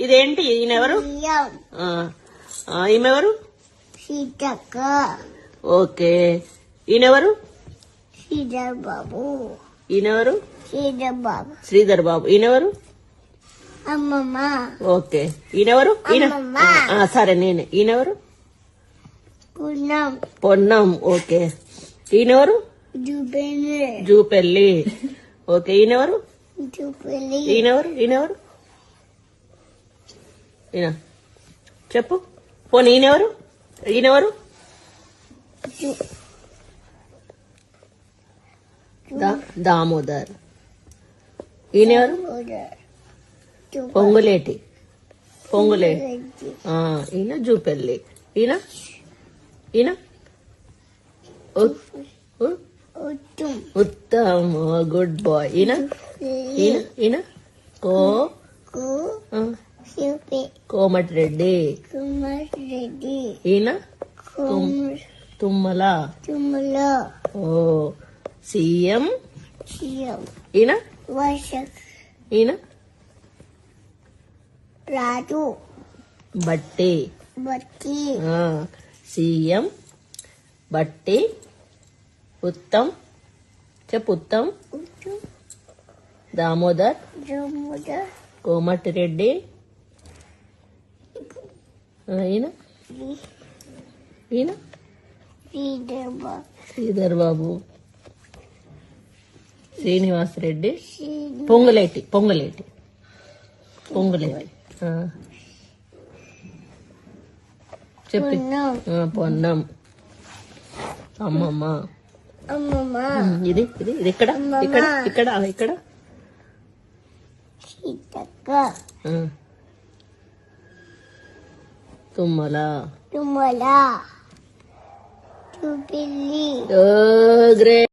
ఇదేంటి ఈయనెవరు? ఈమెవరు? సీతక్క. ఓకే. ఈయనెవరు? శ్రీధర్ బాబు. ఈయనెవరు? శ్రీధర్ బాబు. శ్రీధర్ బాబు. ఈయనెవరు? అమ్మమ్మ. ఓకే. ఈయనెవరు? అమ్మమ్మ. సరే నేనే. ఈయనెవరు? పున్నం. పొన్నం. ఓకే. ఈయనెవరు? జూపెల్లి. జూపెల్లి. ఓకే. ఈయనెవరు? జూపెల్లి. ఈయనెవరు? ఈయనెవరు? ఈయన చెప్పు. పోనీ ఈయనెవరు? ఈయనెవరు? దామోదర్. ఈయనెవరు? పొంగులేటి. పొంగులేటి. ఈయన జూపెల్లి. ఈయన ఈయన ఉత్తమ్. Good bye. ఈయన ఈయన ఈయన కోమటిరెడ్డి. ఈయన తుమ్మల. ఓ సీఎం. ఈయన ఈయన రాజు. బట్టి. సీఎం బట్టి. ఉత్తమ్. చెప్పు. ఉత్తమ్. దామోదర్. కోమటిరెడ్డి. ఈయన ఈయన శ్రీధర్ బాబు. శ్రీనివాస్ రెడ్డి. పొంగులేటి. చెప్పి. పొన్నం. అమ్మమ్మ. ఇది ఇది ఇది ఇక్కడ ఇక్కడ ఇక్కడ ఇక్కడ తుమ్మల. జూపెల్లి. గ్రేట్.